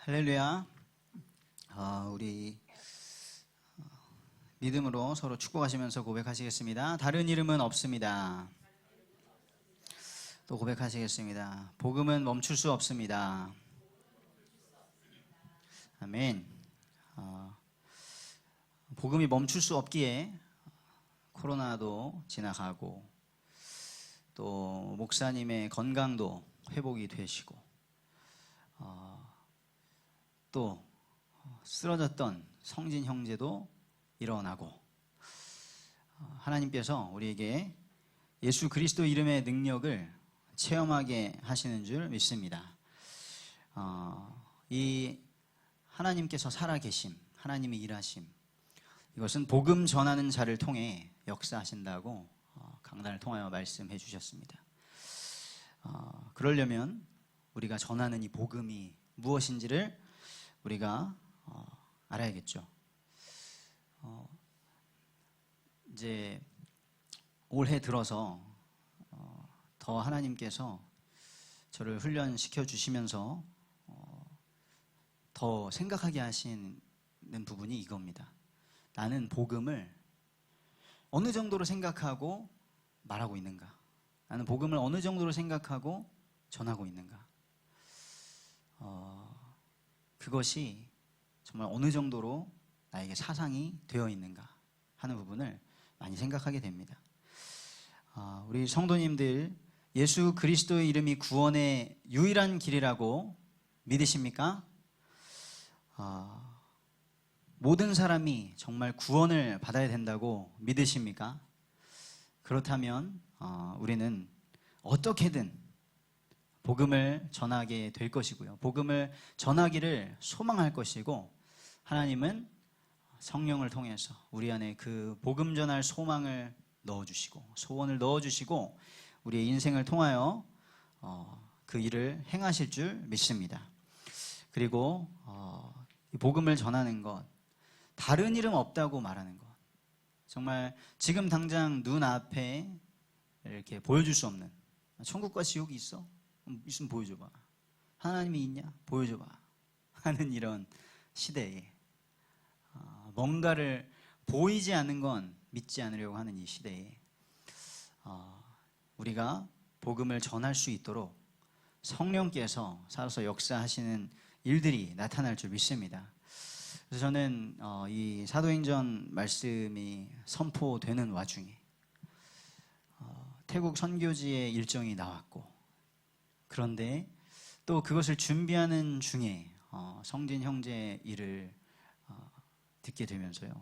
할렐루야. 우리 믿음으로 서로 축복하시면서 고백하시겠습니다. 다른 이름은 없습니다. 또 고백하시겠습니다. 복음은 멈출 수 없습니다. 아멘. 복음이 멈출 수 없기에 코로나도 지나가고 또 목사님의 건강도 회복이 되시고 또 쓰러졌던 성진 형제도 일어나고 하나님께서 우리에게 예수 그리스도 이름의 능력을 체험하게 하시는 줄 믿습니다. 이 하나님께서 살아계심, 하나님의 일하심, 이것은 복음 전하는 자를 통해 역사하신다고 강단을 통하여 말씀해 주셨습니다. 그러려면 우리가 전하는 이 복음이 무엇인지를 우리가 알아야겠죠. 이제 올해 들어서 더 하나님께서 저를 훈련시켜 주시면서 더 생각하게 하시는 부분이 이겁니다. 나는 복음을 어느 정도로 생각하고 말하고 있는가? 나는 복음을 어느 정도로 생각하고 전하고 있는가? 그것이 정말 어느 정도로 나에게 사상이 되어 있는가 하는 부분을 많이 생각하게 됩니다. 우리 성도님들, 예수 그리스도의 이름이 구원의 유일한 길이라고 믿으십니까? 모든 사람이 정말 구원을 받아야 된다고 믿으십니까? 그렇다면 우리는 어떻게든 복음을 전하게 될 것이고요. 복음을 전하기를 소망할 것이고, 하나님은 성령을 통해서 우리 안에 그 복음 전할 소망을 넣어주시고 소원을 넣어주시고 우리의 인생을 통하여 그 일을 행하실 줄 믿습니다. 그리고 이 복음을 전하는 것, 다른 이름 없다고 말하는 것, 정말 지금 당장 눈앞에 이렇게 보여줄 수 없는, 천국과 지옥이 있어? 있으면 보여줘봐. 하나님이 있냐? 보여줘봐. 하는 이런 시대에 뭔가를 보이지 않는 건 믿지 않으려고 하는 이 시대에 우리가 복음을 전할 수 있도록 성령께서 살아서 역사하시는 일들이 나타날 줄 믿습니다. 그래서 저는 이 사도행전 말씀이 선포되는 와중에 태국 선교지의 일정이 나왔고, 그런데 또 그것을 준비하는 중에 성진 형제 일을 듣게 되면서요,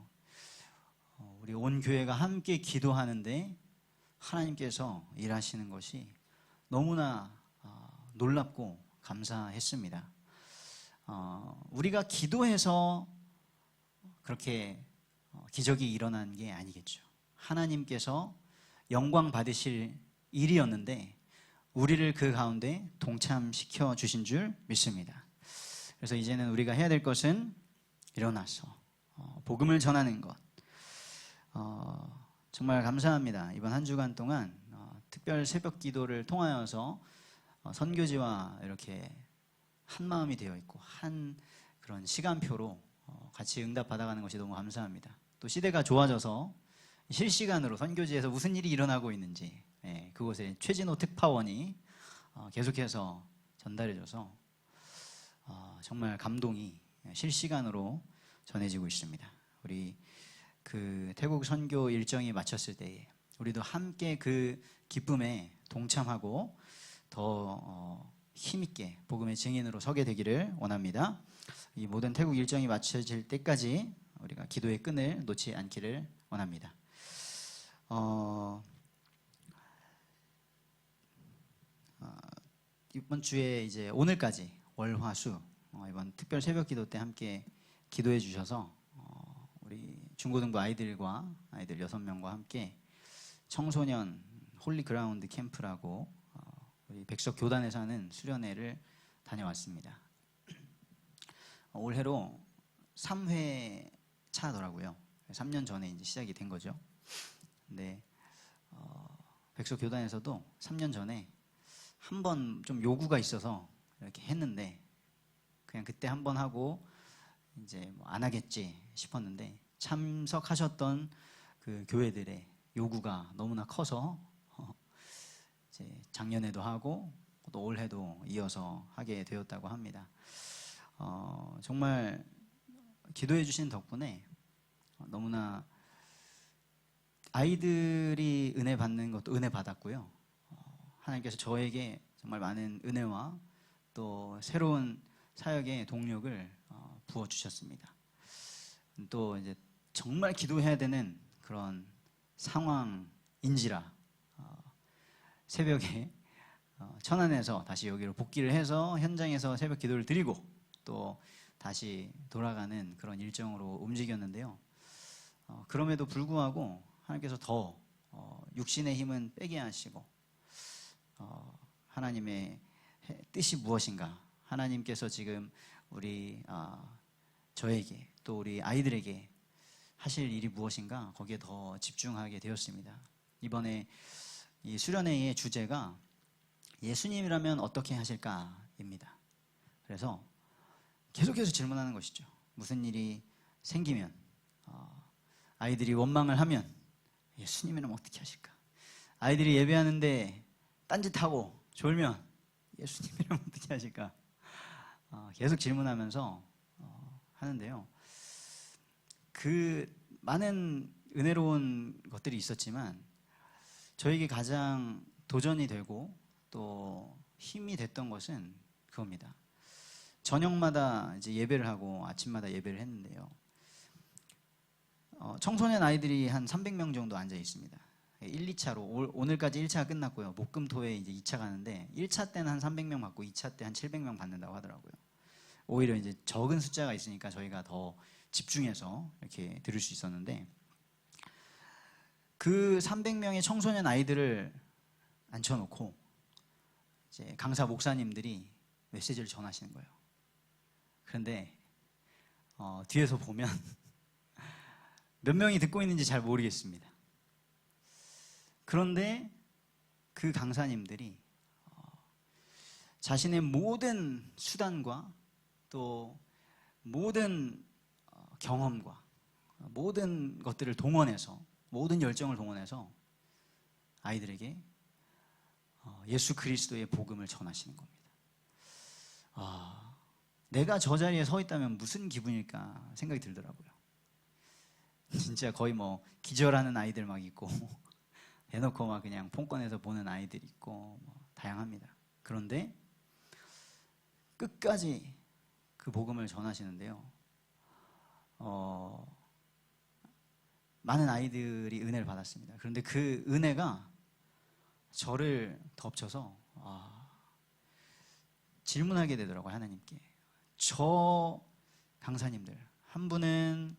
우리 온 교회가 함께 기도하는데 하나님께서 일하시는 것이 너무나 놀랍고 감사했습니다. 우리가 기도해서 그렇게 기적이 일어난 게 아니겠죠. 하나님께서 영광 받으실 일이었는데 우리를 그 가운데 동참시켜 주신 줄 믿습니다. 그래서 이제는 우리가 해야 될 것은 일어나서 복음을 전하는 것. 정말 감사합니다. 이번 한 주간 동안 특별 새벽 기도를 통하여서 선교지와 이렇게 한 마음이 되어 있고 한 그런 시간표로 같이 응답 받아가는 것이 너무 감사합니다. 또 시대가 좋아져서 실시간으로 선교지에서 무슨 일이 일어나고 있는지 그곳에 최진호 특파원이 계속해서 전달해줘서 정말 감동이 실시간으로 전해지고 있습니다. 우리 그 태국 선교 일정이 마쳤을 때에 우리도 함께 그 기쁨에 동참하고 더 힘있게 복음의 증인으로 서게 되기를 원합니다. 이 모든 태국 일정이 마쳐질 때까지 우리가 기도의 끈을 놓지 않기를 원합니다. 이번 주에 이제 오늘까지 월화수 이번 특별 새벽 기도 때 함께 기도해 주셔서 우리 중고등부 아이들 6명과 함께 청소년 홀리그라운드 캠프라고 우리 백석 교단에서 하는 수련회를 다녀왔습니다. 올해로 3회 차더라고요. 3년 전에 이제 시작이 된 거죠. 근데 백석 교단에서도 3년 전에 한 번 좀 요구가 있어서 이렇게 했는데 그냥 그때 한번 하고 이제 뭐 안 하겠지 싶었는데 참석하셨던 그 교회들의 요구가 너무나 커서 이제 작년에도 하고 또 올해도 이어서 하게 되었다고 합니다. 정말 기도해 주신 덕분에 너무나 아이들이 은혜 받는 것도 은혜 받았고요. 하나님께서 저에게 정말 많은 은혜와 또 새로운 사역의 동력을 부어 주셨습니다. 또 이제 정말 기도해야 되는 그런 상황인지라 새벽에 천안에서 다시 여기로 복귀를 해서 현장에서 새벽 기도를 드리고 또 다시 돌아가는 그런 일정으로 움직였는데요. 그럼에도 불구하고 하나님께서 더 육신의 힘은 빼게 하시고 하나님의 뜻이 무엇인가, 하나님께서 지금 우리 저에게 또 우리 아이들에게 하실 일이 무엇인가, 거기에 더 집중하게 되었습니다. 이번에 이 수련회의 주제가 예수님이라면 어떻게 하실까입니다. 그래서 계속해서 질문하는 것이죠. 무슨 일이 생기면, 아이들이 원망을 하면 예수님이라면 어떻게 하실까? 아이들이 예배하는데 딴짓하고 졸면 예수님이라면 어떻게 하실까? 계속 질문하면서 하는데요. 그 많은 은혜로운 것들이 있었지만 저에게 가장 도전이 되고 또 힘이 됐던 것은 그겁니다. 저녁마다 이제 예배를 하고 아침마다 예배를 했는데요. 청소년 아이들이 한 300명 정도 앉아 있습니다. 1, 2차로 오늘까지 1차가 끝났고요. 목금토에 이제 2차 가는데 1차 때는 한 300명 받고 2차 때 한 700명 받는다고 하더라고요. 오히려 이제 적은 숫자가 있으니까 저희가 더 집중해서 이렇게 들을 수 있었는데 그 300명의 청소년 아이들을 앉혀놓고 이제 강사 목사님들이 메시지를 전하시는 거예요. 그런데 뒤에서 보면 몇 명이 듣고 있는지 잘 모르겠습니다. 그런데 그 강사님들이 자신의 모든 수단과 또 모든 경험과 모든 것들을 동원해서, 모든 열정을 동원해서 아이들에게 예수 그리스도의 복음을 전하시는 겁니다. 내가 저 자리에 서 있다면 무슨 기분일까 생각이 들더라고요. 진짜 거의 뭐 기절하는 아이들 막 있고 대놓고 막 그냥 폰 꺼내서 보는 아이들 있고 뭐 다양합니다. 그런데 끝까지 그 복음을 전하시는데요. 많은 아이들이 은혜를 받았습니다. 그런데 그 은혜가 저를 덮쳐서 질문하게 되더라고요. 하나님께. 저 강사님들 한 분은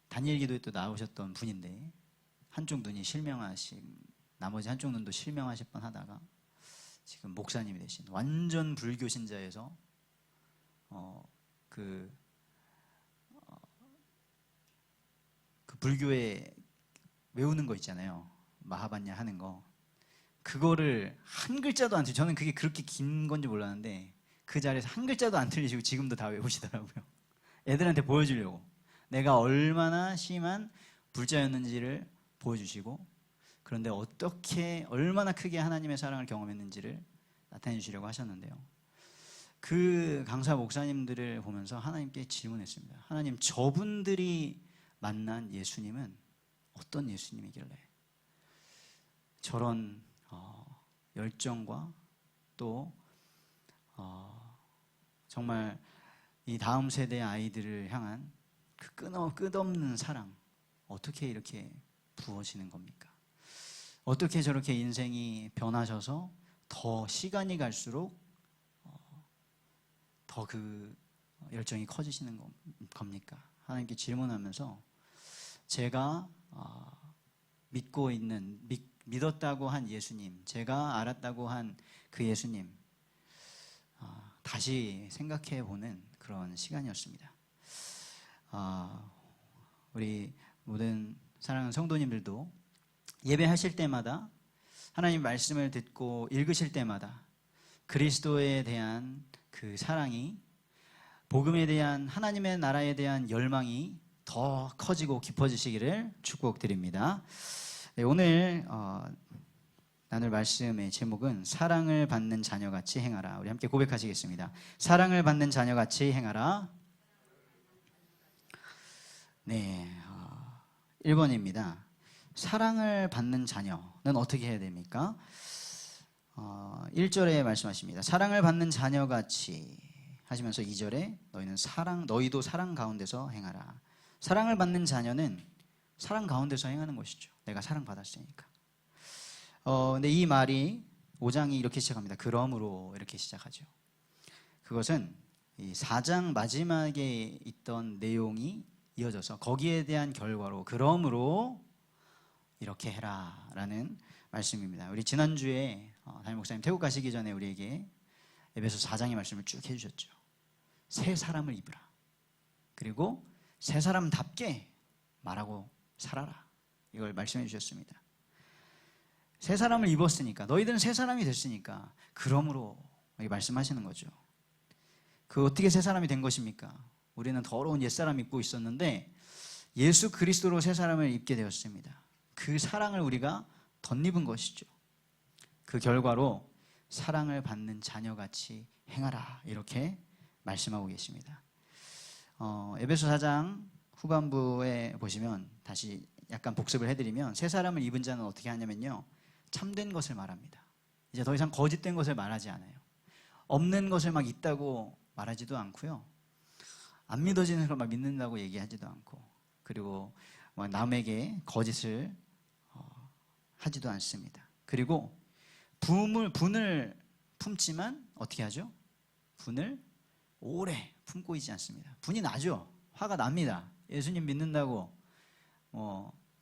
다니엘 기도에 또 나오셨던 분인데 한쪽 눈이 실명하신, 나머지 한쪽 눈도 실명하실 뻔하다가 지금 목사님이 되신 완전 불교 신자에서 그 불교에 외우는 거 있잖아요. 마하반야 하는 거. 그거를 한 글자도 안 틀리시고, 저는 그게 그렇게 긴 건지 몰랐는데 그 자리에서 한 글자도 안 틀리시고 지금도 다 외우시더라고요. 애들한테 보여주려고. 내가 얼마나 심한 불자였는지를 보여주시고, 그런데 어떻게 얼마나 크게 하나님의 사랑을 경험했는지를 나타내 주시려고 하셨는데요. 그 강사 목사님들을 보면서 하나님께 질문했습니다. 하나님, 저분들이 만난 예수님은 어떤 예수님이길래 저런 열정과 또 정말 이 다음 세대 아이들을 향한 그 끝없는 사랑, 어떻게 이렇게 부어지는 겁니까? 어떻게 저렇게 인생이 변하셔서 더 시간이 갈수록 더 그 열정이 커지시는 겁니까? 하나님께 질문하면서 제가 믿고 있는, 믿었다고 한 예수님, 제가 알았다고 한 그 예수님 다시 생각해보는 그런 시간이었습니다. 우리 모든 사랑하는 성도님들도 예배하실 때마다, 하나님 말씀을 듣고 읽으실 때마다 그리스도에 대한 그 사랑이, 복음에 대한, 하나님의 나라에 대한 열망이 더 커지고 깊어지시기를 축복드립니다. 네, 오늘 나눌 말씀의 제목은 사랑을 받는 자녀같이 행하라. 우리 함께 고백하시겠습니다. 사랑을 받는 자녀같이 행하라. 네, 1번입니다. 사랑을 받는 자녀는 어떻게 해야 됩니까? 1절에 말씀하십니다. 사랑을 받는 자녀같이 하시면서 2절에 너희도 사랑 가운데서 행하라. 사랑을 받는 자녀는 사랑 가운데서 행하는 것이죠. 내가 사랑받았으니까. 근데 이 말이 5장이 이렇게 시작합니다. 그러므로 이렇게 시작하죠. 그것은 이 4장 마지막에 있던 내용이 이어져서 거기에 대한 결과로 그러므로 이렇게 해라 라는 말씀입니다. 우리 지난주에 담임 목사님 태국 가시기 전에 우리에게 에베소 4장의 말씀을 쭉 해주셨죠. 새 사람을 입으라. 그리고 새 사람답게 말하고 살아라. 이걸 말씀해 주셨습니다. 새 사람을 입었으니까, 너희들은 새 사람이 됐으니까 그러므로 말씀하시는 거죠. 그 어떻게 새 사람이 된 것입니까? 우리는 더러운 옛사람 입고 있었는데 예수 그리스도로 새 사람을 입게 되었습니다. 그 사랑을 우리가 덧입은 것이죠. 그 결과로 사랑을 받는 자녀같이 행하라 이렇게 말씀하고 계십니다. 에베소 4장 후반부에 보시면 다시 약간 복습을 해드리면 새 사람을 입은 자는 어떻게 하냐면요, 참된 것을 말합니다. 이제 더 이상 거짓된 것을 말하지 않아요. 없는 것을 막 있다고 말하지도 않고요, 안 믿어지는 걸 막 믿는다고 얘기하지도 않고, 그리고 막 남에게 거짓을 하지도 않습니다. 그리고 분을 품지만 어떻게 하죠? 분을 오래 품고 있지 않습니다. 분이 나죠. 화가 납니다. 예수님 믿는다고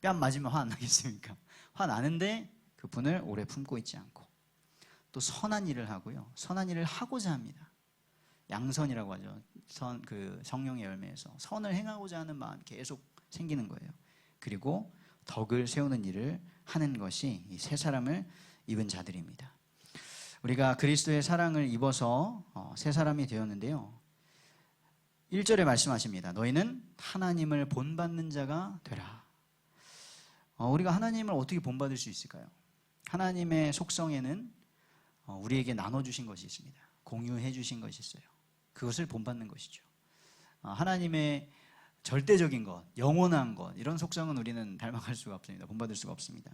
뺨 맞으면 화 안 나겠습니까? 화 나는데 그 분을 오래 품고 있지 않고, 또 선한 일을 하고요, 선한 일을 하고자 합니다. 양선이라고 하죠. 그 성령의 열매에서 선을 행하고자 하는 마음이 계속 생기는 거예요. 그리고 덕을 세우는 일을 하는 것이 이 새 사람을 입은 자들입니다. 우리가 그리스도의 사랑을 입어서 새 사람이 되었는데요, 1절에 말씀하십니다. 너희는 하나님을 본받는 자가 되라. 우리가 하나님을 어떻게 본받을 수 있을까요? 하나님의 속성에는 우리에게 나눠주신 것이 있습니다. 공유해 주신 것이 있어요. 그것을 본받는 것이죠. 하나님의 절대적인 것, 영원한 것, 이런 속성은 우리는 닮아갈 수가 없습니다. 본받을 수가 없습니다.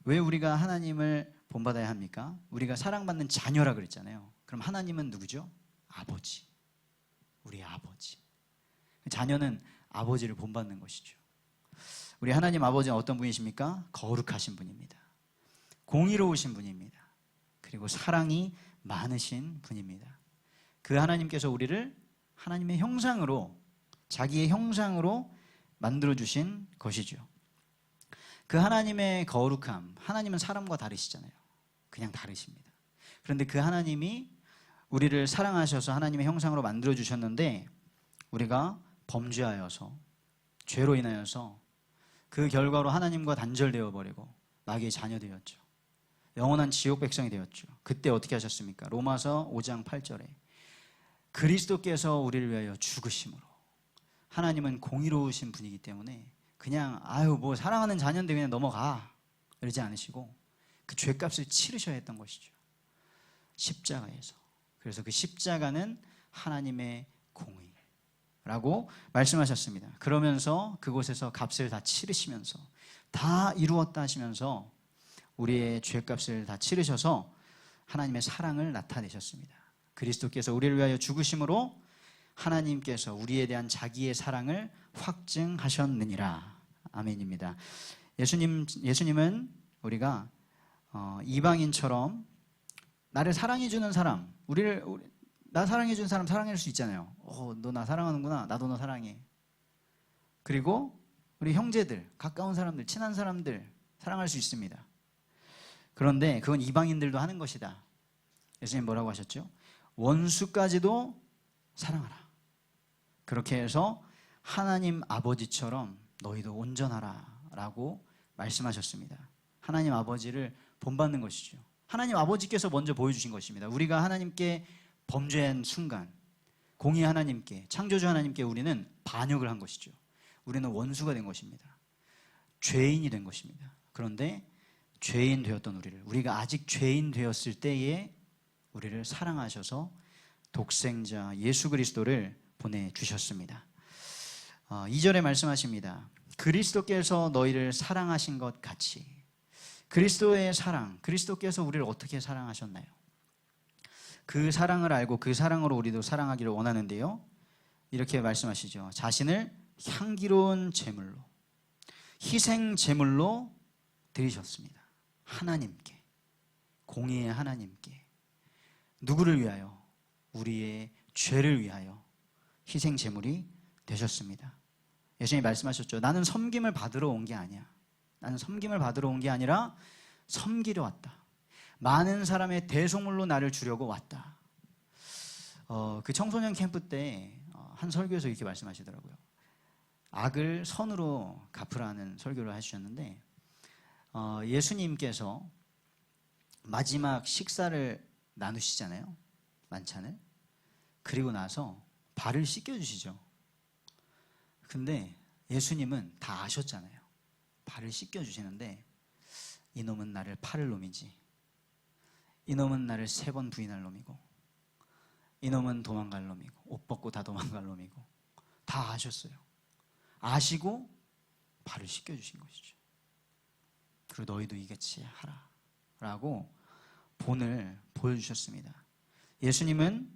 왜 우리가 하나님을 본받아야 합니까? 우리가 사랑받는 자녀라 그랬잖아요. 그럼 하나님은 누구죠? 아버지. 우리 아버지. 자녀는 아버지를 본받는 것이죠. 우리 하나님 아버지는 어떤 분이십니까? 거룩하신 분입니다. 공의로우신 분입니다. 그리고 사랑이 많으신 분입니다. 그 하나님께서 우리를 하나님의 형상으로, 자기의 형상으로 만들어주신 것이죠. 그 하나님의 거룩함, 하나님은 사람과 다르시잖아요. 그냥 다르십니다. 그런데 그 하나님이 우리를 사랑하셔서 하나님의 형상으로 만들어주셨는데 우리가 범죄하여서, 죄로 인하여서 그 결과로 하나님과 단절되어 버리고 마귀의 자녀 되었죠. 영원한 지옥 백성이 되었죠. 그때 어떻게 하셨습니까? 로마서 5장 8절에 그리스도께서 우리를 위하여 죽으심으로, 하나님은 공의로우신 분이기 때문에 그냥 뭐 사랑하는 자녀인데 그냥 넘어가 이러지 않으시고 그 죄값을 치르셔야 했던 것이죠. 십자가에서. 그래서 그 십자가는 하나님의 공의라고 말씀하셨습니다. 그러면서 그곳에서 값을 다 치르시면서, 다 이루었다 하시면서 우리의 죄값을 다 치르셔서 하나님의 사랑을 나타내셨습니다. 그리스도께서 우리를 위하여 죽으심으로 하나님께서 우리에 대한 자기의 사랑을 확증하셨느니라. 아멘입니다. 예수님은 우리가 이방인처럼 나를 사랑해주는 사람, 나 사랑해주는 사람 사랑할 수 있잖아요. 너 나 사랑하는구나. 나도 너 사랑해. 그리고 우리 형제들, 가까운 사람들, 친한 사람들 사랑할 수 있습니다. 그런데 그건 이방인들도 하는 것이다. 예수님 뭐라고 하셨죠? 원수까지도 사랑하라. 그렇게 해서 하나님 아버지처럼 너희도 온전하라 라고 말씀하셨습니다. 하나님 아버지를 본받는 것이죠. 하나님 아버지께서 먼저 보여주신 것입니다. 우리가 하나님께 범죄한 순간 공의 하나님께, 창조주 하나님께 우리는 반역을 한 것이죠. 우리는 원수가 된 것입니다. 죄인이 된 것입니다. 그런데 죄인 되었던 우리가 아직 죄인 되었을 때에 우리를 사랑하셔서 독생자 예수 그리스도를 보내주셨습니다. 2절에 말씀하십니다. 그리스도께서 너희를 사랑하신 것 같이. 그리스도의 사랑, 그리스도께서 우리를 어떻게 사랑하셨나요? 그 사랑을 알고 그 사랑으로 우리도 사랑하기를 원하는데요, 이렇게 말씀하시죠. 자신을 향기로운 제물로, 희생 제물로 드리셨습니다. 하나님께, 공의의 하나님께. 누구를 위하여? 우리의 죄를 위하여 희생 제물이 되셨습니다. 예수님이 말씀하셨죠. 나는 섬김을 받으러 온 게 아니야. 나는 섬김을 받으러 온 게 아니라 섬기려 왔다. 많은 사람의 대속물로 나를 주려고 왔다. 그 청소년 캠프 때 한 설교에서 이렇게 말씀하시더라고요. 악을 선으로 갚으라는 설교를 해주셨는데, 예수님께서 마지막 식사를 나누시잖아요. 만찬을. 그리고 나서 발을 씻겨주시죠. 근데 예수님은 다 아셨잖아요. 발을 씻겨주시는데, 이놈은 나를 팔을 놈이지, 이놈은 나를 3번 부인할 놈이고, 이놈은 도망갈 놈이고, 옷 벗고 다 도망갈 놈이고, 다 아셨어요. 아시고 발을 씻겨주신 것이죠. 그리고 너희도 이같이 하라 라고 본을 보여주셨습니다. 예수님은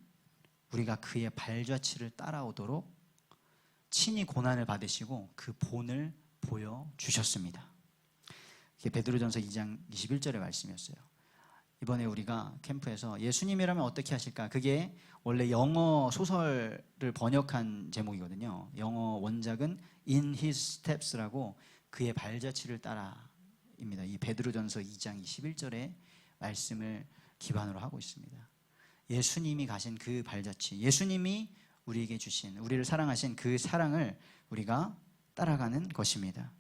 우리가 그의 발자취를 따라오도록 친히 고난을 받으시고 그 본을 보여주셨습니다. 이게 베드로전서 2장 21절의 말씀이었어요. 이번에 우리가 캠프에서 예수님이라면 어떻게 하실까? 그게 원래 영어 소설을 번역한 제목이거든요. 영어 원작은 In His Steps라고, 그의 발자취를 따라입니다. 이 베드로전서 2장 21절의 말씀을 기반으로 하고 있습니다. 예수님이 가신 그 발자취, 예수님이 우리에게 주신, 우리를 사랑하신 그 사랑을 우리가 따라가는 것입니다.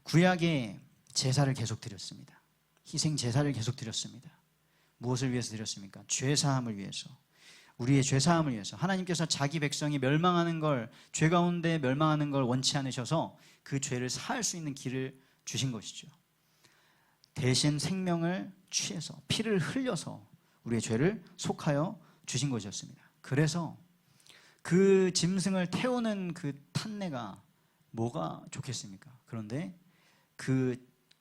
구약의 제사를 계속 드렸습니다. 희생 제사를 계속 드렸습니다. 무엇을 위해서 드렸습니까? 죄사함을 위해서, 우리의 죄사함을 위해서. 하나님께서 자기 백성이 멸망하는 걸, 죄 가운데 멸망하는 걸 원치 않으셔서 그 죄를 사할 수 있는 길을 주신 것이죠. 대신 생명을 취해서, 피를 흘려서 우리의 죄를 속하여 주신 것이었습니다. 그래서 그 짐승을 태우는 그 탄내가 뭐가 좋겠습니까? 그런데 그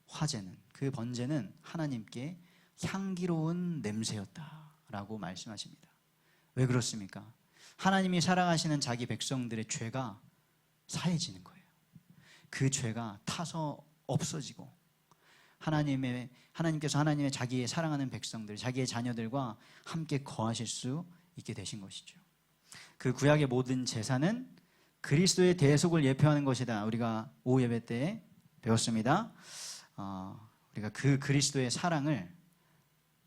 화제는, 그 번제는 하나님께 향기로운 냄새였다라고 말씀하십니다. 왜 그렇습니까? 하나님이 사랑하시는 자기 백성들의 죄가 사해지는 거예요. 그 죄가 타서 없어지고 하나님께서 하나님의 자기의 사랑하는 백성들, 자기의 자녀들과 함께 거하실 수 있게 되신 것이죠. 그 구약의 모든 제사는 그리스도의 대속을 예표하는 것이다. 우리가 오후 예배 때 배웠습니다. 우리가 그 그리스도의 사랑을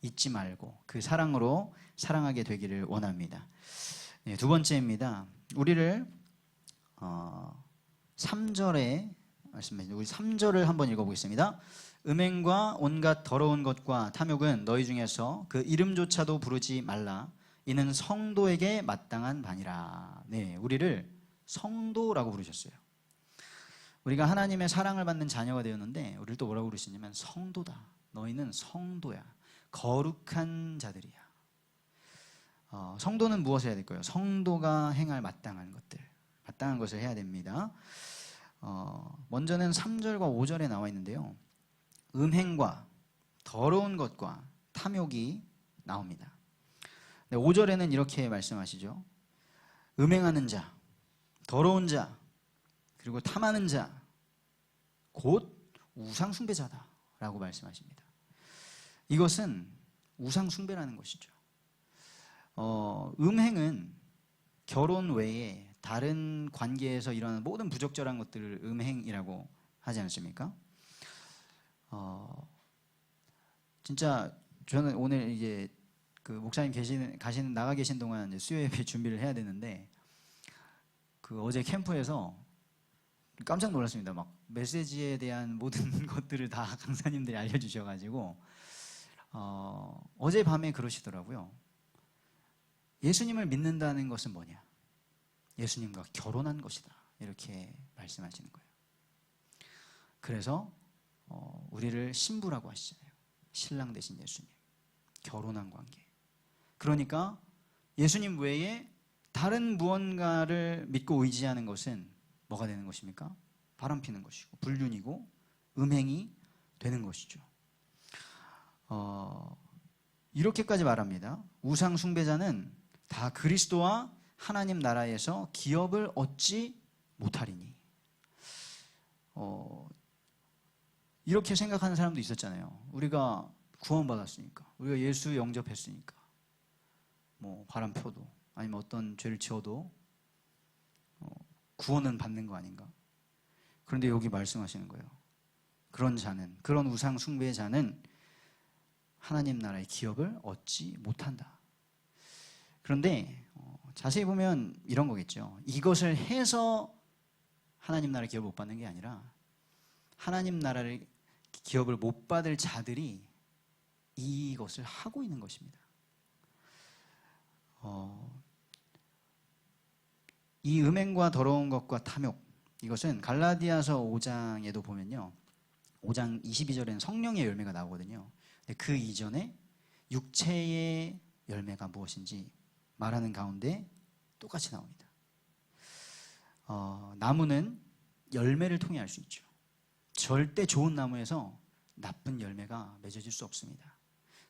잊지 말고 그 사랑으로 사랑하게 되기를 원합니다. 네, 두 번째입니다. 우리를 3절에 말씀하신, 우리 3절을 한번 읽어보겠습니다. 음행과 온갖 더러운 것과 탐욕은 너희 중에서 그 이름조차도 부르지 말라. 이는 성도에게 마땅한 바니라. 네, 우리를 성도라고 부르셨어요. 우리가 하나님의 사랑을 받는 자녀가 되었는데 우리를 또 뭐라고 부르시냐면 성도다. 너희는 성도야. 거룩한 자들이야. 성도는 무엇을 해야 될까요? 성도가 행할 마땅한 것들, 마땅한 것을 해야 됩니다. 먼저는 3절과 5절에 나와 있는데요, 음행과 더러운 것과 탐욕이 나옵니다. 5절에는 이렇게 말씀하시죠. 음행하는 자, 더러운 자, 그리고 탐하는 자, 곧 우상숭배자다 라고 말씀하십니다. 이것은 우상숭배라는 것이죠. 음행은 결혼 외에 다른 관계에서 일어나는 모든 부적절한 것들을 음행이라고 하지 않습니까? 진짜 저는 오늘 이제 그 목사님 나가 계신 동안 이제 수요 예배 준비를 해야 되는데, 그 어제 캠프에서 깜짝 놀랐습니다. 막 메시지에 대한 모든 것들을 다 강사님들이 알려주셔가지고 어젯밤에 그러시더라고요. 예수님을 믿는다는 것은 뭐냐? 예수님과 결혼한 것이다. 이렇게 말씀하시는 거예요. 그래서 우리를 신부라고 하시잖아요. 신랑 되신 예수님. 결혼한 관계. 그러니까 예수님 외에 다른 무언가를 믿고 의지하는 것은 뭐가 되는 것입니까? 바람피는 것이고 불륜이고 음행이 되는 것이죠. 이렇게까지 말합니다. 우상 숭배자는 다 그리스도와 하나님 나라에서 기업을 얻지 못하리니. 이렇게 생각하는 사람도 있었잖아요. 우리가 구원받았으니까, 우리가 예수 영접했으니까, 뭐 바람 펴도 아니면 어떤 죄를 지어도 구원은 받는 거 아닌가. 그런데 여기 말씀하시는 거예요. 그런 자는, 그런 우상 숭배자는 하나님 나라의 기업을 얻지 못한다. 그런데 자세히 보면 이런 거겠죠. 이것을 해서 하나님 나라의 기업을 못 받는 게 아니라 하나님 나라의 기업을 못 받을 자들이 이것을 하고 있는 것입니다. 이 음행과 더러운 것과 탐욕, 이것은 갈라디아서 5장에도 보면요, 5장 22절에는 성령의 열매가 나오거든요. 근데 그 이전에 육체의 열매가 무엇인지 말하는 가운데 똑같이 나옵니다. 나무는 열매를 통해 알 수 있죠. 절대 좋은 나무에서 나쁜 열매가 맺어질 수 없습니다.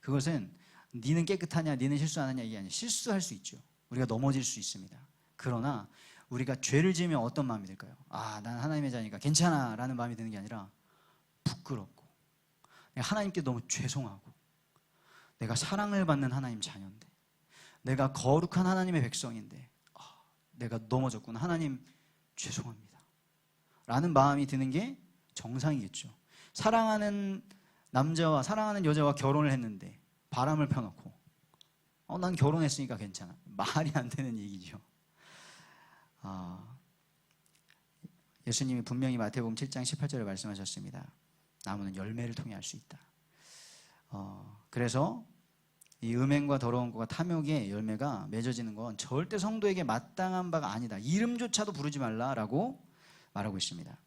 그것은 니는 깨끗하냐, 니는 실수 안 하냐 이게 아니라 실수할 수 있죠. 우리가 넘어질 수 있습니다. 그러나 우리가 죄를 지으면 어떤 마음이 들까요? 난 하나님의 자니까 괜찮아 라는 마음이 드는 게 아니라 부끄럽고, 하나님께 너무 죄송하고, 내가 사랑을 받는 하나님 자녀인데, 내가 거룩한 하나님의 백성인데 내가 넘어졌구나, 하나님 죄송합니다 라는 마음이 드는 게 정상이겠죠. 사랑하는 남자와 사랑하는 여자와 결혼을 했는데 바람을 펴놓고 난 결혼했으니까 괜찮아, 말이 안 되는 얘기죠. 예수님이 분명히 마태복음 7장 18절에 말씀하셨습니다. 나무는 열매를 통해 알 수 있다. 그래서 이 음행과 더러운 것과 탐욕의 열매가 맺어지는 건 절대 성도에게 마땅한 바가 아니다. 이름조차도 부르지 말라라고 말하고 있습니다.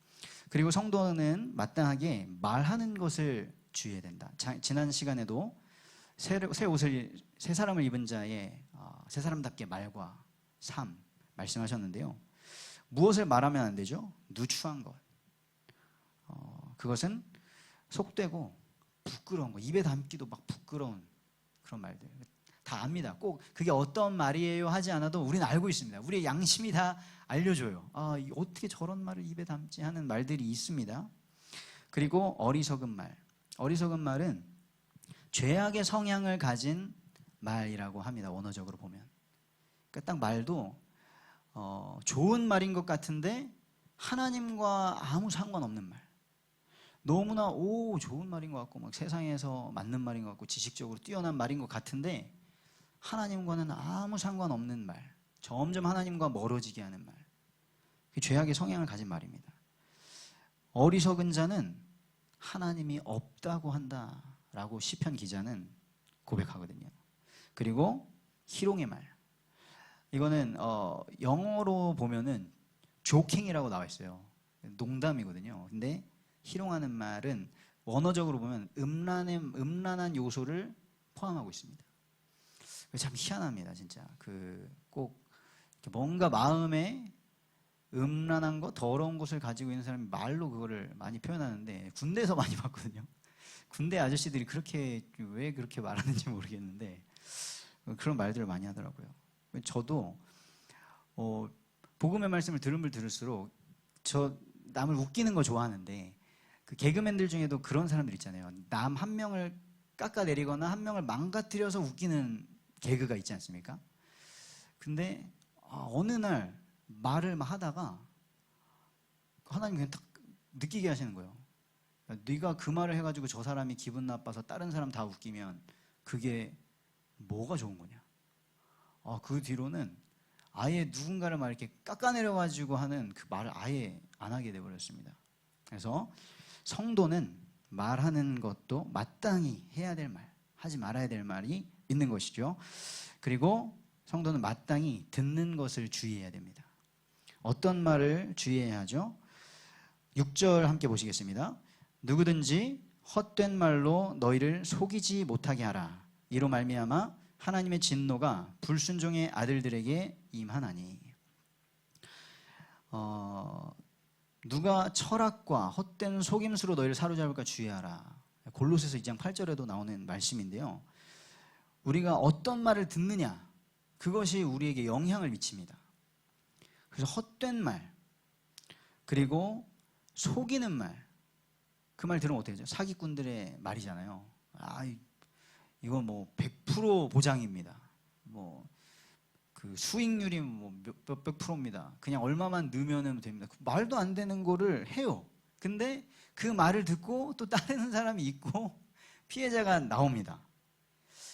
그리고 성도는 마땅하게 말하는 것을 주의해야 된다. 지난 시간에도 새 사람을 입은 자의 새 사람답게 말과 삶 말씀하셨는데요. 무엇을 말하면 안 되죠? 누추한 것. 그것은 속되고 부끄러운 것. 입에 담기도 막 부끄러운 그런 말들. 다 압니다. 꼭 그게 어떤 말이에요 하지 않아도 우리는 알고 있습니다. 우리의 양심이 다 알려줘요. 어떻게 저런 말을 입에 담지 하는 말들이 있습니다. 그리고 어리석은 말. 어리석은 말은 죄악의 성향을 가진 말이라고 합니다. 원어적으로 보면. 그러니까 딱 말도 좋은 말인 것 같은데 하나님과 아무 상관없는 말. 너무나 좋은 말인 것 같고 막 세상에서 맞는 말인 것 같고 지식적으로 뛰어난 말인 것 같은데 하나님과는 아무 상관없는 말, 점점 하나님과 멀어지게 하는 말, 그게 죄악의 성향을 가진 말입니다. 어리석은 자는 하나님이 없다고 한다라고 시편 기자는 고백하거든요. 그리고 희롱의 말, 이거는 영어로 보면은 조킹이라고 나와 있어요. 농담이거든요. 근데 희롱하는 말은 원어적으로 보면 음란한 요소를 포함하고 있습니다. 참 희한합니다, 진짜. 꼭 뭔가 마음에 음란한 거, 더러운 것을 가지고 있는 사람이 말로 그거를 많이 표현하는데 군대에서 많이 봤거든요. 군대 아저씨들이 왜 그렇게 말하는지 모르겠는데 그런 말들을 많이 하더라고요. 저도 복음의 말씀을 들으면 들을수록 저 남을 웃기는 거 좋아하는데 그 개그맨들 중에도 그런 사람들 있잖아요. 남 한 명을 깎아내리거나 한 명을 망가뜨려서 웃기는 개그가 있지 않습니까? 근데 어느 날 말을 막 하다가 하나님 그냥 딱 느끼게 하시는 거예요. 네가 그 말을 해가지고 저 사람이 기분 나빠서 다른 사람 다 웃기면 그게 뭐가 좋은 거냐. 그 뒤로는 아예 누군가를 막 이렇게 깎아내려가지고 하는 그 말을 아예 안 하게 돼버렸습니다. 그래서 성도는 말하는 것도 마땅히 해야 될 말, 하지 말아야 될 말이 있는 것이죠. 그리고 성도는 마땅히 듣는 것을 주의해야 됩니다. 어떤 말을 주의해야 하죠? 6절 함께 보시겠습니다. 누구든지 헛된 말로 너희를 속이지 못하게 하라. 이로 말미암아 하나님의 진노가 불순종의 아들들에게 임하나니. 누가 철학과 헛된 속임수로 너희를 사로잡을까 주의하라. 골로새서 2장 8절에도 나오는 말씀인데요. 우리가 어떤 말을 듣느냐, 그것이 우리에게 영향을 미칩니다. 그래서 헛된 말, 그리고 속이는 말, 그 말 들으면 어떻게 되죠? 사기꾼들의 말이잖아요. 이거 뭐 100% 보장입니다. 뭐 그 수익률이 뭐 몇백 프로입니다. 그냥 얼마만 넣으면 됩니다. 말도 안 되는 거를 해요. 근데 그 말을 듣고 또 따르는 사람이 있고 피해자가 나옵니다.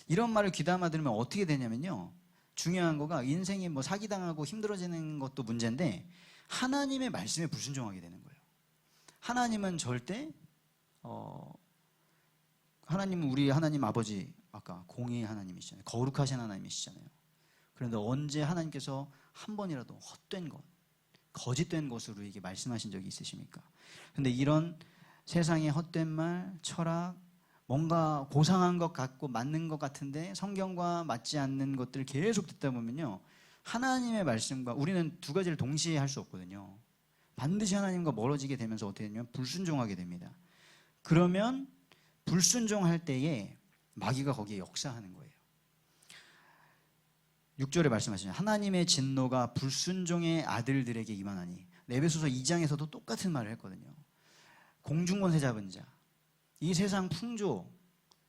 이런 말을 귀담아 들으면 어떻게 되냐면요. 중요한 거가 인생이 뭐 사기당하고 힘들어지는 것도 문제인데 하나님의 말씀에 불순종하게 되는 거예요. 하나님은 절대 하나님은 우리 하나님 아버지, 아까 공의의 하나님이시잖아요. 거룩하신 하나님이시잖아요. 그런데 언제 하나님께서 한 번이라도 헛된 것, 거짓된 것으로 우리에게 말씀하신 적이 있으십니까? 그런데 이런 세상의 헛된 말, 철학, 뭔가 고상한 것 같고 맞는 것 같은데 성경과 맞지 않는 것들을 계속 듣다 보면요, 하나님의 말씀과 우리는 두 가지를 동시에 할 수 없거든요. 반드시 하나님과 멀어지게 되면서 어떻게 되냐면 불순종하게 됩니다. 그러면 불순종할 때에 마귀가 거기에 역사하는 거예요. 6절에 말씀하시죠. 하나님의 진노가 불순종의 아들들에게 임하나니. 에베소서 2장에서도 똑같은 말을 했거든요. 공중권세 잡은 자, 이 세상 풍조,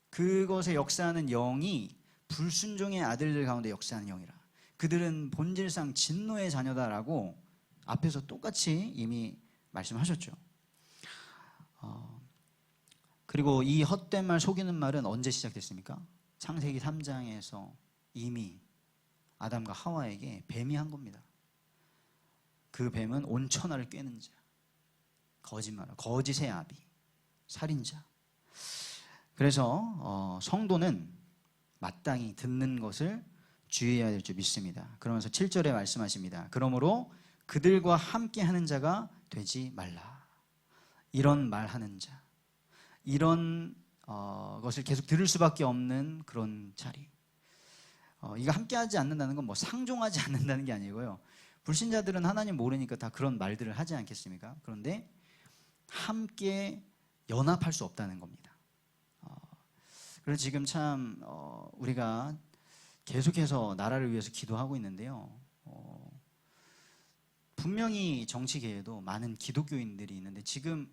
그것에 역사하는 영이 불순종의 아들들 가운데 역사하는 영이라. 그들은 본질상 진노의 자녀다라고 앞에서 똑같이 이미 말씀하셨죠. 그리고 이 헛된 말, 속이는 말은 언제 시작됐습니까? 창세기 3장에서 이미 아담과 하와에게 뱀이 한 겁니다. 그 뱀은 온 천하를 꿰는 자, 거짓말, 거짓의 아비, 살인자. 그래서 성도는 마땅히 듣는 것을 주의해야 될 줄 믿습니다. 그러면서 7절에 말씀하십니다. 그러므로 그들과 함께 하는 자가 되지 말라. 이런 말하는 자, 이런 것을 계속 들을 수밖에 없는 그런 자리. 이거 함께하지 않는다는 건 뭐 상종하지 않는다는 게 아니고요. 불신자들은 하나님 모르니까 다 그런 말들을 하지 않겠습니까? 그런데 함께 연합할 수 없다는 겁니다. 그래서 지금 참 우리가 계속해서 나라를 위해서 기도하고 있는데요. 분명히 정치계에도 많은 기독교인들이 있는데 지금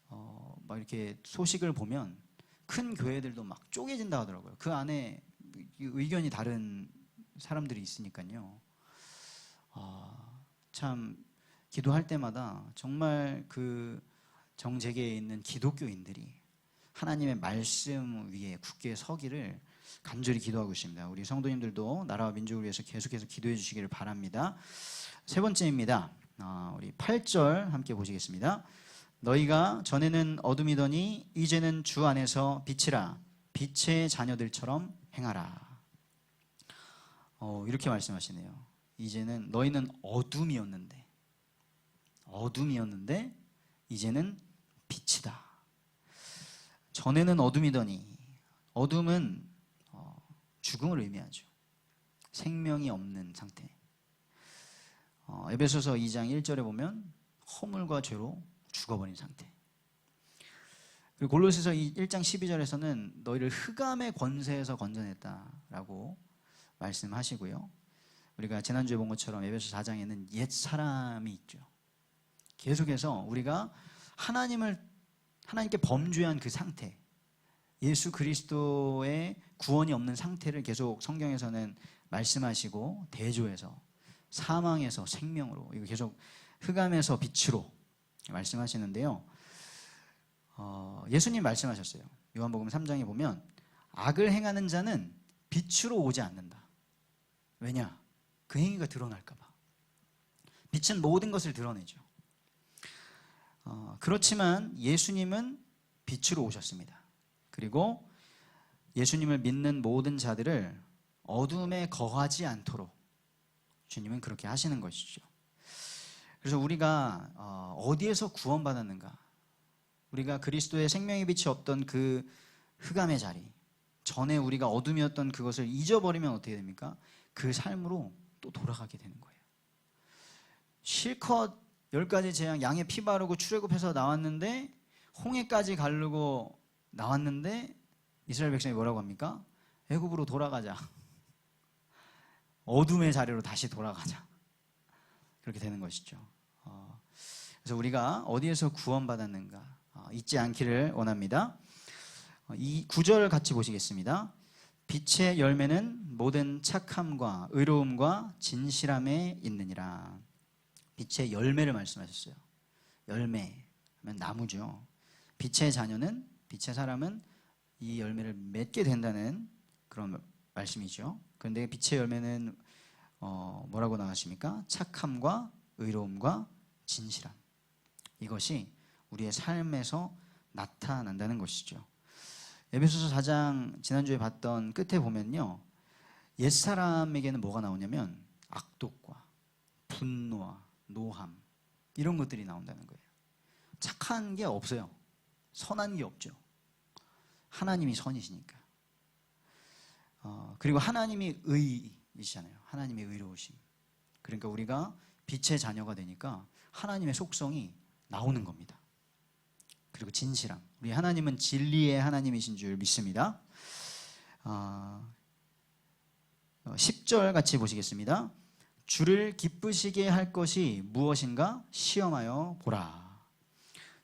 막 이렇게 소식을 보면 큰 교회들도 막 쪼개진다 하더라고요. 그 안에 의견이 다른 사람들이 있으니까요. 참 기도할 때마다 정말 그 정재계에 있는 기독교인들이 하나님의 말씀 위에 굳게 서기를 간절히 기도하고 있습니다. 우리 성도님들도 나라와 민족을 위해서 계속해서 기도해 주시기를 바랍니다. 세 번째입니다. 우리 8절 함께 보시겠습니다. 너희가 전에는 어둠이더니 이제는 주 안에서 빛이라. 빛의 자녀들처럼 행하라. 이렇게 말씀하시네요. 이제는 너희는 어둠이었는데 이제는 빛이다. 전에는 어둠이더니, 어둠은 죽음을 의미하죠. 생명이 없는 상태. 에베소서 2장 1절에 보면 허물과 죄로 죽어버린 상태. 그리고 골로새서 1장 12절에서는 너희를 흑암의 권세에서 건져냈다라고 말씀하시고요. 우리가 지난주에 본 것처럼 에베소 4장에는 옛 사람이 있죠. 계속해서 우리가 하나님께 범죄한 그 상태, 예수 그리스도의 구원이 없는 상태를 계속 성경에서는 말씀하시고 대조해서 사망에서 생명으로, 이거 계속 흑암에서 빛으로 말씀하시는데요. 예수님 말씀하셨어요. 요한복음 3장에 보면 악을 행하는 자는 빛으로 오지 않는다. 왜냐? 그 행위가 드러날까 봐. 빛은 모든 것을 드러내죠. 그렇지만 예수님은 빛으로 오셨습니다. 그리고 예수님을 믿는 모든 자들을 어둠에 거하지 않도록 주님은 그렇게 하시는 것이죠. 그래서 우리가 어디에서 구원받았는가? 우리가 그리스도의 생명의 빛이 없던 그 흑암의 자리, 전에 우리가 어둠이었던 그것을 잊어버리면 어떻게 됩니까? 그 삶으로 또 돌아가게 되는 거예요. 실컷 10가지 재앙, 양에 피 바르고 출애굽해서 나왔는데, 홍해까지 가르고 나왔는데 이스라엘 백성이 뭐라고 합니까? 애굽으로 돌아가자. 어둠의 자리로 다시 돌아가자. 그렇게 되는 것이죠. 그래서 우리가 어디에서 구원받았는가 잊지 않기를 원합니다. 이 9절 같이 보시겠습니다. 빛의 열매는 모든 착함과 의로움과 진실함에 있느니라. 빛의 열매를 말씀하셨어요. 열매 하면 나무죠. 빛의 자녀는, 빛의 사람은 이 열매를 맺게 된다는 그런 말씀이죠. 그런데 빛의 열매는 뭐라고 나가십니까? 착함과 의로움과 진실함. 이것이 우리의 삶에서 나타난다는 것이죠. 에베소서 4장 지난주에 봤던 끝에 보면요, 옛사람에게는 뭐가 나오냐면 악독과 분노와 노함, 이런 것들이 나온다는 거예요. 착한 게 없어요. 선한 게 없죠. 하나님이 선이시니까. 그리고 하나님이 의이시잖아요. 하나님의 의로우심. 그러니까 우리가 빛의 자녀가 되니까 하나님의 속성이 나오는 겁니다. 그리고 진실함. 우리 하나님은 진리의 하나님이신 줄 믿습니다. 10절 같이 보시겠습니다. 주를 기쁘시게 할 것이 무엇인가 시험하여 보라.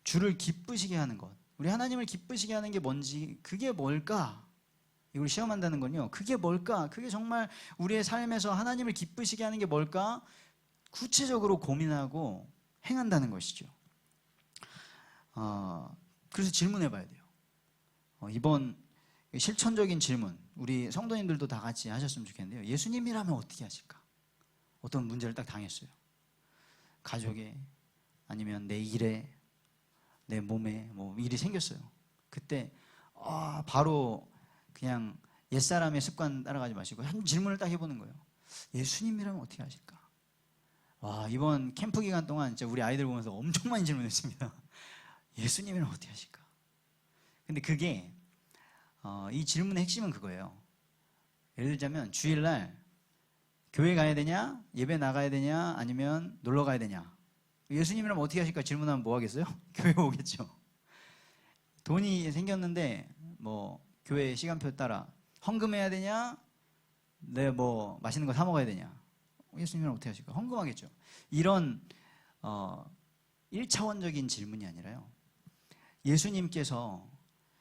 주를 기쁘시게 하는 것. 우리 하나님을 기쁘시게 하는 게 뭔지, 그게 뭘까? 이걸 시험한다는 건요, 그게 뭘까? 그게 정말 우리의 삶에서 하나님을 기쁘시게 하는 게 뭘까? 구체적으로 고민하고 행한다는 것이죠. 그래서 질문해 봐야 돼요. 이번 실천적인 질문, 우리 성도님들도 다 같이 하셨으면 좋겠는데요. 예수님이라면 어떻게 하실까? 어떤 문제를 딱 당했어요. 가족에, 아니면 내 일에, 내 몸에 뭐 일이 생겼어요. 그때 바로 그냥 옛사람의 습관 따라가지 마시고 한 질문을 딱 해보는 거예요. 예수님이라면 어떻게 하실까? 와, 이번 캠프 기간 동안 진짜 우리 아이들 보면서 엄청 많이 질문했습니다. 예수님이라면 어떻게 하실까? 근데 그게 이 질문의 핵심은 그거예요. 예를 들자면 주일날 교회 가야 되냐, 예배 나가야 되냐, 아니면 놀러 가야 되냐, 예수님이라면 어떻게 하실까 질문하면 뭐 하겠어요? 교회 오겠죠. 돈이 생겼는데 뭐 교회 시간표 따라 헌금해야 되냐, 내 뭐 맛있는 거 사 먹어야 되냐, 예수님이라면 어떻게 하실까? 헌금하겠죠. 이런 1차원적인 질문이 아니라요, 예수님께서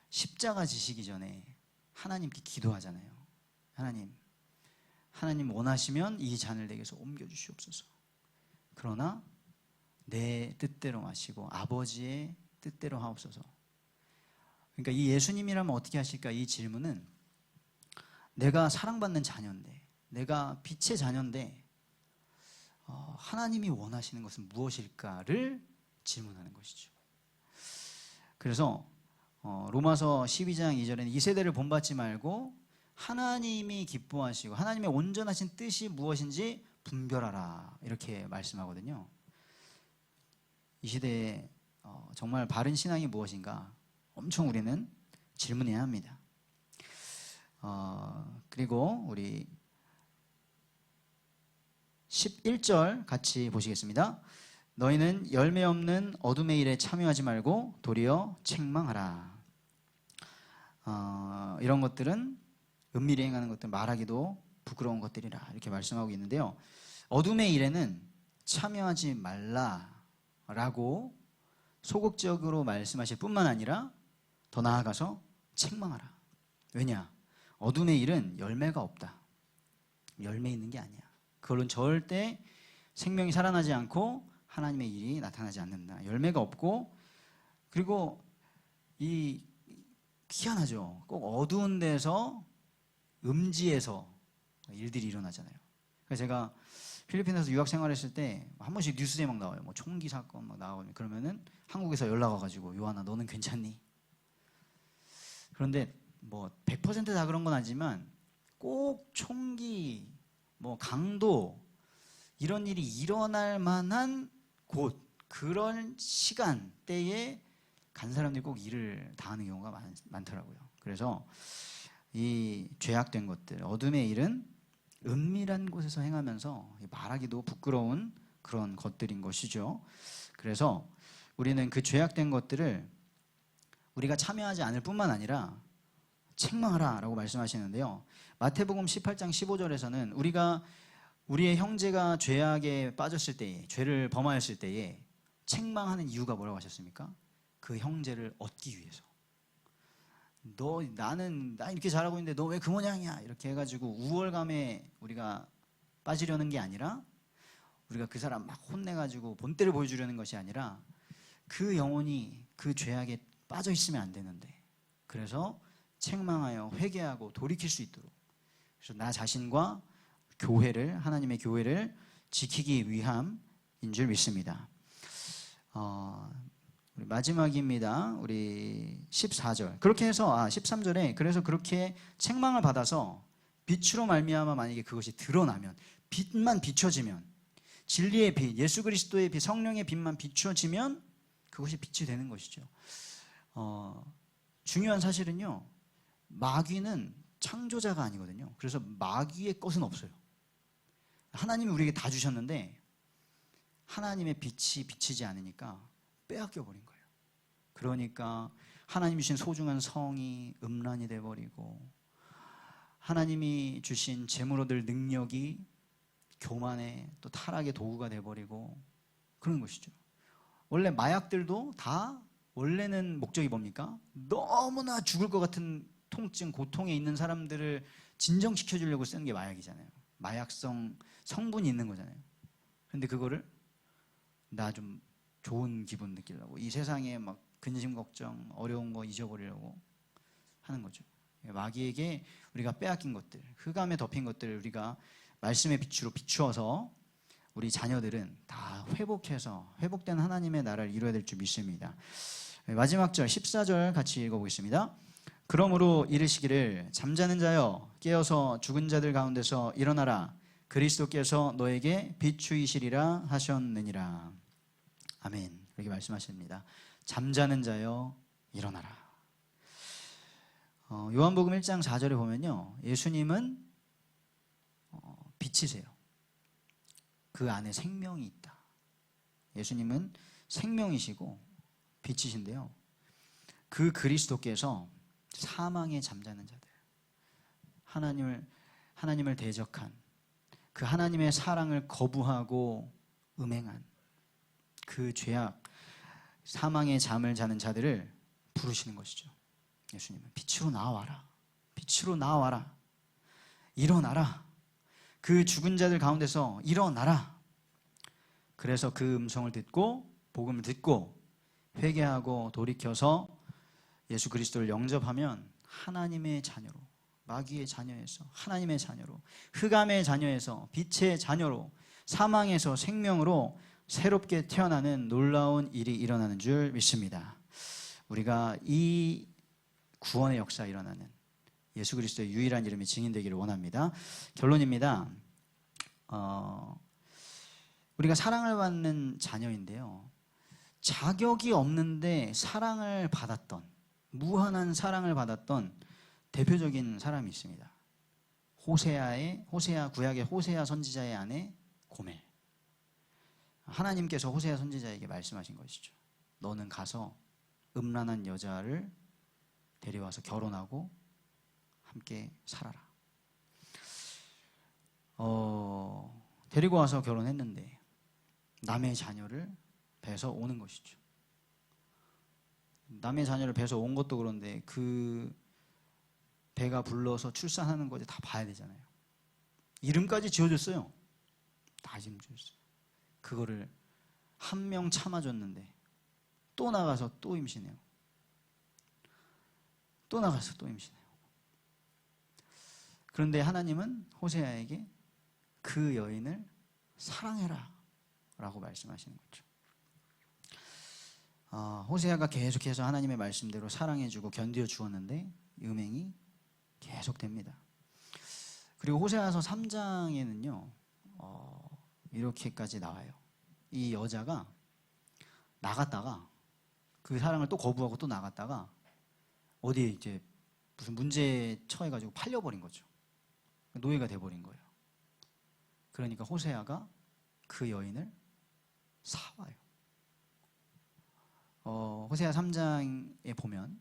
십자가 지시기 전에 하나님께 기도하잖아요. 하나님 원하시면 이 잔을 내게서 옮겨주시옵소서. 그러나 내 뜻대로 마시고 아버지의 뜻대로 하옵소서. 그러니까 이 예수님이라면 어떻게 하실까? 이 질문은 내가 사랑받는 자녀인데, 내가 빛의 자녀인데 하나님이 원하시는 것은 무엇일까를 질문하는 것이죠. 그래서 로마서 12장 2절에는 이 세대를 본받지 말고 하나님이 기뻐하시고 하나님의 온전하신 뜻이 무엇인지 분별하라, 이렇게 말씀하거든요. 이 시대에 정말 바른 신앙이 무엇인가 엄청 우리는 질문해야 합니다. 그리고 우리 11절 같이 보시겠습니다. 너희는 열매 없는 어둠의 일에 참여하지 말고 도리어 책망하라. 이런 것들은 은밀히 행하는 것들, 말하기도 부끄러운 것들이라, 이렇게 말씀하고 있는데요. 어둠의 일에는 참여하지 말라라고 소극적으로 말씀하실 뿐만 아니라 더 나아가서 책망하라. 왜냐? 어둠의 일은 열매가 없다. 열매 있는 게 아니야. 그걸로는 절대 생명이 살아나지 않고 하나님의 일이 나타나지 않는다. 열매가 없고, 그리고 이 희한하죠. 꼭 어두운 데서, 음지에서 일들이 일어나잖아요. 그래서 제가 필리핀에서 유학 생활했을 때 한 번씩 뉴스에 막 나와요. 뭐 총기 사건 막 나오면, 그러면은 한국에서 연락 와가지고 요한아 너는 괜찮니? 그런데 뭐 100% 다 그런 건 아니지만 꼭 총기, 뭐 강도 이런 일이 일어날 만한 곳, 그런 시간대에 간 사람들이 꼭 일을 당하는 경우가 많더라고요. 그래서 이 죄악된 것들, 어둠의 일은 은밀한 곳에서 행하면서 말하기도 부끄러운 그런 것들인 것이죠. 그래서 우리는 그 죄악된 것들을 우리가 참여하지 않을 뿐만 아니라 책망하라 라고 말씀하시는데요. 마태복음 18장 15절에서는 우리의 형제가 죄악에 빠졌을 때에, 죄를 범하였을 때에 책망하는 이유가 뭐라고 하셨습니까? 그 형제를 얻기 위해서. 나 이렇게 잘하고 있는데 너 왜 그 모양이야? 이렇게 해가지고 우월감에 우리가 빠지려는 게 아니라, 우리가 그 사람 막 혼내가지고 본때를 보여주려는 것이 아니라, 그 영혼이 그 죄악에 빠져 있으면 안 되는데, 그래서 책망하여 회개하고 돌이킬 수 있도록, 그래서 나 자신과 교회를, 하나님의 교회를 지키기 위함인 줄 믿습니다. 우리 마지막입니다. 우리 14절. 그렇게 해서 13절에 그래서 그렇게 책망을 받아서 빛으로 말미암아 만약에 그것이 드러나면, 빛만 비춰지면, 진리의 빛, 예수 그리스도의 빛, 성령의 빛만 비춰지면 그것이 빛이 되는 것이죠. 중요한 사실은요, 마귀는 창조자가 아니거든요. 그래서 마귀의 것은 없어요. 하나님이 우리에게 다 주셨는데 하나님의 빛이 비치지 않으니까 빼앗겨 버린 거예요. 그러니까 하나님이 주신 소중한 성이 음란이 돼버리고, 하나님이 주신 재물 얻을 능력이 교만의 또 타락의 도구가 돼버리고 그런 것이죠. 원래 마약들도 다 원래는 목적이 뭡니까? 너무나 죽을 것 같은 통증, 고통에 있는 사람들을 진정시켜주려고 쓰는 게 마약이잖아요. 마약성 성분이 있는 거잖아요. 그런데 그거를 나 좀 좋은 기분 느끼려고, 이 세상에 막 근심 걱정 어려운 거 잊어버리려고 하는 거죠. 마귀에게 우리가 빼앗긴 것들, 흑암에 덮인 것들을 우리가 말씀의 빛으로 비추어서 우리 자녀들은 다 회복된 하나님의 나라를 이루어야 될 줄 믿습니다. 마지막 절 14절 같이 읽어보겠습니다. 그러므로 이르시기를 잠자는 자여 깨어서 죽은 자들 가운데서 일어나라, 그리스도께서 너에게 비추이시리라 하셨느니라. 아멘. 이렇게 말씀하십니다. 잠자는 자여 일어나라. 요한복음 1장 4절에 보면요, 예수님은 빛이세요. 그 안에 생명이 있다. 예수님은 생명이시고 빛이신데요, 그 그리스도께서 사망에 잠자는 자들, 하나님을 대적한, 그 하나님의 사랑을 거부하고 음행한 그 죄악, 사망의 잠을 자는 자들을 부르시는 것이죠. 예수님은 빛으로 나와라, 빛으로 나와라, 일어나라, 그 죽은 자들 가운데서 일어나라. 그래서 그 음성을 듣고, 복음을 듣고 회개하고 돌이켜서 예수 그리스도를 영접하면 하나님의 자녀로, 마귀의 자녀에서 하나님의 자녀로, 흑암의 자녀에서 빛의 자녀로, 사망에서 생명으로 새롭게 태어나는 놀라운 일이 일어나는 줄 믿습니다. 우리가 이 구원의 역사 일어나는 예수 그리스도의 유일한 이름이 증인되기를 원합니다. 결론입니다. 우리가 사랑을 받는 자녀인데요, 자격이 없는데 사랑을 받았던, 무한한 사랑을 받았던 대표적인 사람이 있습니다. 구약의 호세아 선지자의 아내 고멜. 하나님께서 호세아 선지자에게 말씀하신 것이죠. 너는 가서 음란한 여자를 데려와서 결혼하고 함께 살아라. 데리고 와서 결혼했는데 남의 자녀를 배서 오는 것이죠. 남의 자녀를 배서 온 것도 그런데 그 배가 불러서 출산하는 거지 다 봐야 되잖아요. 이름까지 지어줬어요. 다 이름 지어줬어요. 그거를 한 명 참아줬는데 또 나가서 또 임신해요. 또 나가서 또 임신해요. 그런데 하나님은 호세아에게 그 여인을 사랑해라 라고 말씀하시는 거죠. 호세아가 계속해서 하나님의 말씀대로 사랑해주고 견디어 주었는데 음행이 계속됩니다. 그리고 호세아서 3장에는요 이렇게까지 나와요. 이 여자가 나갔다가 그 사랑을 또 거부하고 또 나갔다가 어디에 이제 무슨 문제에 처해가지고 팔려버린 거죠. 노예가 돼버린 거예요. 그러니까 호세아가 그 여인을 사와요. 호세아 3장에 보면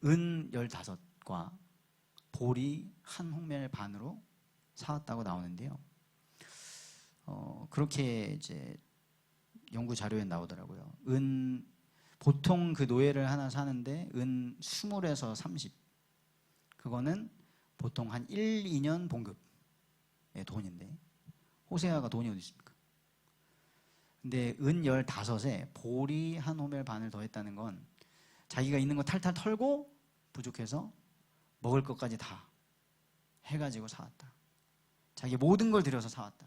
은 15과 보리 한 홍멜 반으로 사왔다고 나오는데요. 그렇게 이제 연구 자료에 나오더라고요. 보통 그 노예를 하나 사는데 은 20에서 30. 그거는 보통 한 1, 2년 봉급의 돈인데 호세아가 돈이 어디 있습니까? 근데 은 15에 보리 한 호멜 반을 더했다는 건 자기가 있는 거 탈탈 털고 부족해서 먹을 것까지 다 해가지고 사왔다. 자기 모든 걸 들여서 사왔다.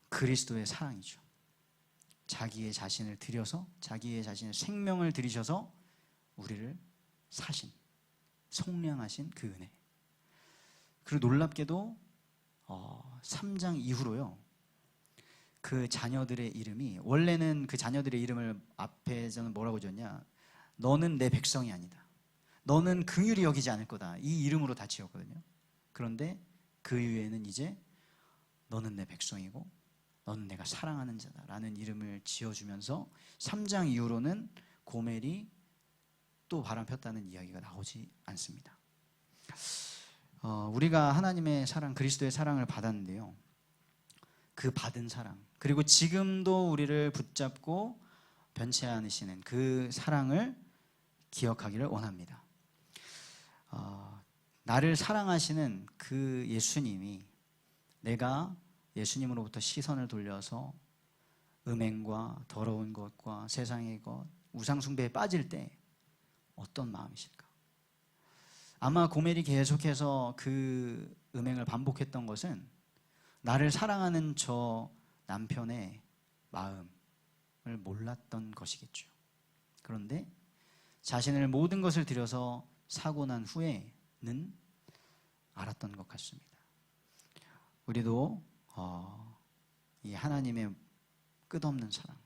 그리스도의 사랑이죠. 자기의 자신을 들여서 자기의 자신의 생명을 들이셔서 우리를 사신, 속량하신 그 은혜. 그리고 놀랍게도 3장 이후로요, 그 자녀들의 이름이, 원래는 그 자녀들의 이름을 앞에서는 뭐라고 줬냐, 너는 내 백성이 아니다, 너는 긍휼히 여기지 않을 거다, 이 이름으로 다 지었거든요. 그런데 그 이후에는 이제 너는 내 백성이고 너는 내가 사랑하는 자다 라는 이름을 지어주면서 3장 이후로는 고멜이 또 바람 폈다는 이야기가 나오지 않습니다. 우리가 하나님의 사랑, 그리스도의 사랑을 받았는데요, 그 받은 사랑, 그리고 지금도 우리를 붙잡고 변치 않으시는 그 사랑을 기억하기를 원합니다. 나를 사랑하시는 그 예수님이, 내가 예수님으로부터 시선을 돌려서 음행과 더러운 것과 세상의 것, 우상숭배에 빠질 때 어떤 마음이실까? 아마 고멜이 계속해서 그 음행을 반복했던 것은 나를 사랑하는 저 남편의 마음을 몰랐던 것이겠죠. 그런데 자신을 모든 것을 들여서 사고 난 후에는 알았던 것 같습니다. 우리도 이 하나님의 끝없는 사랑,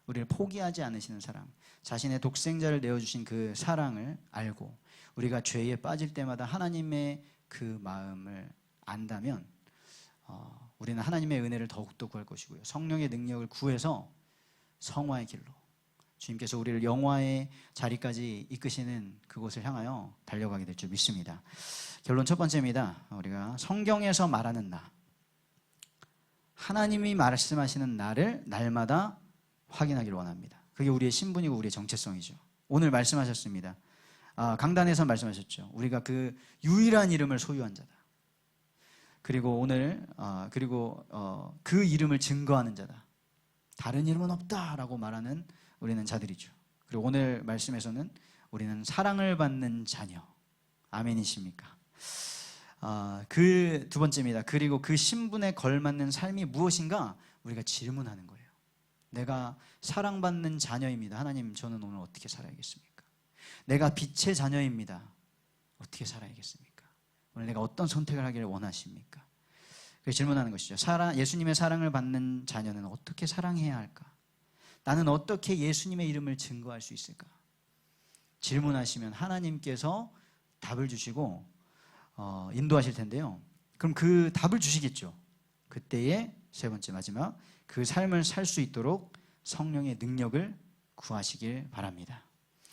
우리를 포기하지 않으시는 사랑, 자신의 독생자를 내어주신 그 사랑을 알고 우리가 죄에 빠질 때마다 하나님의 그 마음을 안다면 우리는 하나님의 은혜를 더욱더 구할 것이고요, 성령의 능력을 구해서 성화의 길로, 주님께서 우리를 영화의 자리까지 이끄시는 그곳을 향하여 달려가게 될 줄 믿습니다. 결론 첫 번째입니다. 우리가 성경에서 말하는 나, 하나님이 말씀하시는 나를 날마다 확인하기를 원합니다. 그게 우리의 신분이고 우리의 정체성이죠. 오늘 말씀하셨습니다. 강단에서 말씀하셨죠. 우리가 그 유일한 이름을 소유한 자다. 그리고 오늘 그 이름을 증거하는 자다. 다른 이름은 없다라고 말하는 우리는 자들이죠. 그리고 오늘 말씀에서는 우리는 사랑을 받는 자녀. 아멘이십니까? 그 두 번째입니다. 그리고 그 신분에 걸맞는 삶이 무엇인가 우리가 질문하는 거예요. 내가 사랑받는 자녀입니다. 하나님, 저는 오늘 어떻게 살아야겠습니까? 내가 빛의 자녀입니다. 어떻게 살아야겠습니까? 오늘 내가 어떤 선택을 하기를 원하십니까? 그래서 질문하는 것이죠. 예수님의 사랑을 받는 자녀는 어떻게 사랑해야 할까? 나는 어떻게 예수님의 이름을 증거할 수 있을까? 질문하시면 하나님께서 답을 주시고 인도하실 텐데요. 그럼 그 답을 주시겠죠. 그때의 세 번째, 마지막, 그 삶을 살 수 있도록 성령의 능력을 구하시길 바랍니다.